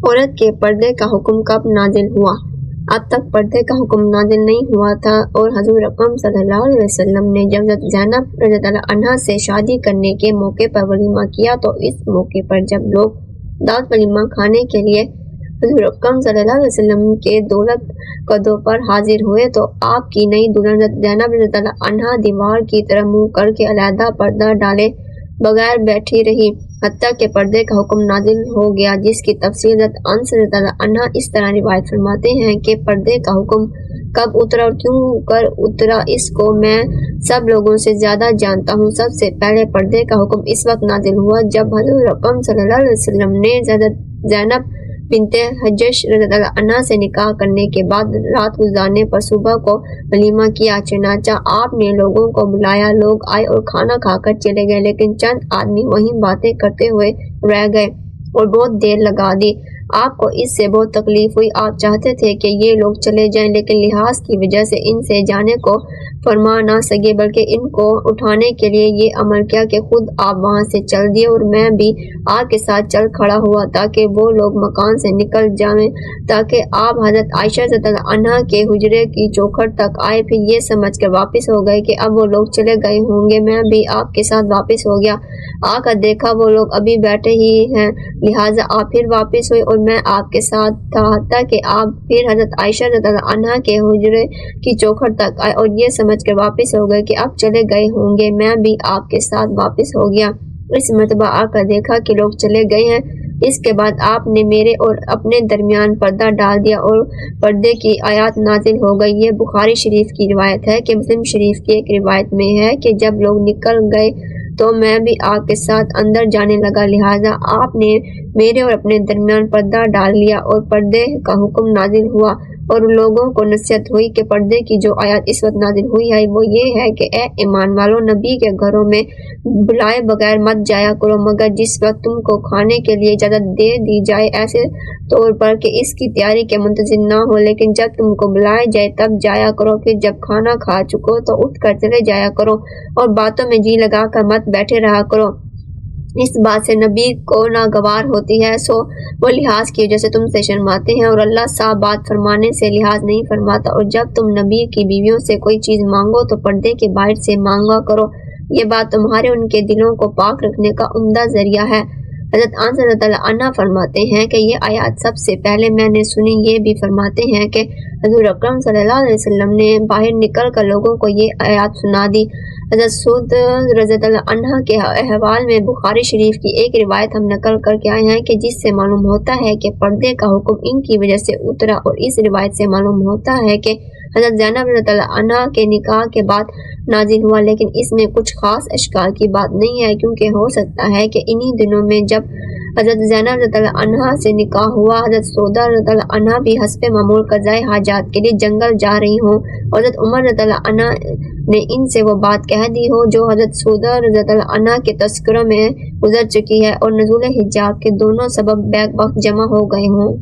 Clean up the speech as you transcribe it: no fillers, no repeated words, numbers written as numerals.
عورت کے پردے کا حکم کب نازل ہوا؟ اب تک پردے کا حکم نازل نہیں ہوا تھا، اور حضور اکرم صلی اللہ علیہ وسلم نے جب حضرت زینب رضی اللہ عنہا سے شادی کرنے کے موقع پر ولیمہ کیا تو اس موقع پر جب لوگ دعوت ولیمہ کھانے کے لیے حضور اکرم صلی اللہ علیہ وسلم کے دولت قدوں پر حاضر ہوئے تو آپ کی نئی دلہن حضرت زینب رضی اللہ عنہا دیوار کی طرف منہ کر کے علیحدہ پردہ ڈالے بغیر بیٹھی رہی حتیٰ کہ پردے کا حکم نازل ہو گیا، جس کی تفصیل حضرت انس رضی اللہ عنہ اس طرح روایت فرماتے ہیں کہ پردے کا حکم کب اترا اور کیوں کر اترا اس کو میں سب لوگوں سے زیادہ جانتا ہوں۔ سب سے پہلے پردے کا حکم اس وقت نازل ہوا جب حضور اکرم صلی اللہ علیہ وسلم نے حضرت زینب بنت حجش رضی اللہ عنہا سے نکاح کرنے کے بعد رات گزارنے پر صبح کو ولیمہ کیا۔ چنانچہ آپ نے لوگوں کو بلایا، لوگ آئے اور کھانا کھا کر چلے گئے، لیکن چند آدمی وہیں باتیں کرتے ہوئے رہ گئے اور بہت دیر لگا دی۔ آپ کو اس سے بہت تکلیف ہوئی، آپ چاہتے تھے کہ یہ لوگ چلے جائیں، لیکن لحاظ کی وجہ سے ان سے جانے کو فرما نہ سکے، بلکہ ان کو اٹھانے کے لیے یہ عمل کیا کہ خود آپ وہاں سے چل دیے اور میں بھی آپ کے ساتھ چل کھڑا ہوا تاکہ وہ لوگ مکان سے نکل جائیں، تاکہ آپ حضرت عائشہ رضی اللہ عنہا کے حجرے کی چوکھٹ تک آئے۔ پھر یہ سمجھ کر واپس ہو گئے کہ اب وہ لوگ چلے گئے ہوں گے، میں بھی آپ کے ساتھ واپس ہو گیا۔ آ کر دیکھا وہ لوگ ابھی بیٹھے ہی ہیں، لہٰذا آپ پھر واپس ہوئے اور میں آپ کے ساتھ تھا حتیٰ کہ آپ پھر حضرت عائشہ رضی اللہ عنہا کے حجرے کی چوکھٹ تک آئے اور یہ سمجھ کر واپس ہو گئے کہ اب چلے گئے ہوں گے، میں بھی آپ کے ساتھ واپس ہو گیا۔ اس مرتبہ آ کر دیکھا کہ لوگ چلے گئے ہیں، اس کے بعد آپ نے میرے اور اپنے درمیان پردہ ڈال دیا اور پردے کی آیات نازل ہو گئی۔ یہ بخاری شریف کی روایت ہے کہ مسلم شریف کی ایک روایت میں ہے کہ جب لوگ نکل گئے تو میں بھی آپ کے ساتھ اندر جانے لگا، لہٰذا آپ نے میرے اور اپنے درمیان پردہ ڈال لیا اور پردے کا حکم نازل ہوا اور لوگوں کو نصیحت ہوئی کہ پردے کی جو آیات اس وقت نازل ہوئی ہے وہ یہ ہے کہ اے ایمان والو، نبی کے گھروں میں بلائے بغیر مت جایا کرو مگر جس وقت تم کو کھانے کے لیے اجازت دے دی جائے، ایسے طور پر کہ اس کی تیاری کے منتظر نہ ہو، لیکن جب تم کو بلائے جائے تب جایا کرو، پھر جب کھانا کھا چکو تو اٹھ کر چلے جایا کرو اور باتوں میں جی لگا کر مت بیٹھے رہا کرو، اس بات سے نبی کو ناگوار ہوتی ہے، سو وہ لحاظ کی وجہ سے تم سے شرماتے ہیں اور اللہ صاف بات فرمانے سے لحاظ نہیں فرماتا، اور جب تم نبی کی بیویوں سے کوئی چیز مانگو تو پردے کے باہر سے مانگا کرو، یہ بات تمہارے ان کے دلوں کو پاک رکھنے کا عمدہ ذریعہ ہے۔ حضرت انس رضی اللہ عنہ فرماتے ہیں کہ یہ آیات سب سے پہلے میں نے سنی۔ یہ بھی فرماتے ہیں کہ حضور اکرم صلی اللہ علیہ وسلم نے باہر نکل کر لوگوں کو یہ آیات سنا دی۔ حضرت سعد رضی اللہ عنہ کے احوال میں بخاری شریف کی ایک روایت ہم نقل کر کے آئے ہیں کہ جس سے معلوم ہوتا ہے کہ پردے کا حکم ان کی وجہ سے اترا، اور اس روایت سے معلوم ہوتا ہے کہ حضرت زینب رضی اللہ عنہ کے نکاح کے بعد نازل ہوا، لیکن اس میں کچھ خاص اشکال کی بات نہیں ہے، کیونکہ ہو سکتا ہے کہ انہی دنوں میں جب حضرت زینب رضی اللہ عنہ سے نکاح ہوا حضرت سودا رضی اللہ عنہ بھی حسب معمول قضائے حاجات کے لیے جنگل جا رہی ہوں، اور حضرت عمر رضی اللہ عنہ نے ان سے وہ بات کہہ دی ہو جو حضرت سودا رضی اللہ عنہ کے تذکروں میں گزر چکی ہے، اور نزول حجاب کے دونوں سبب بیک وقت جمع ہو گئے ہوں۔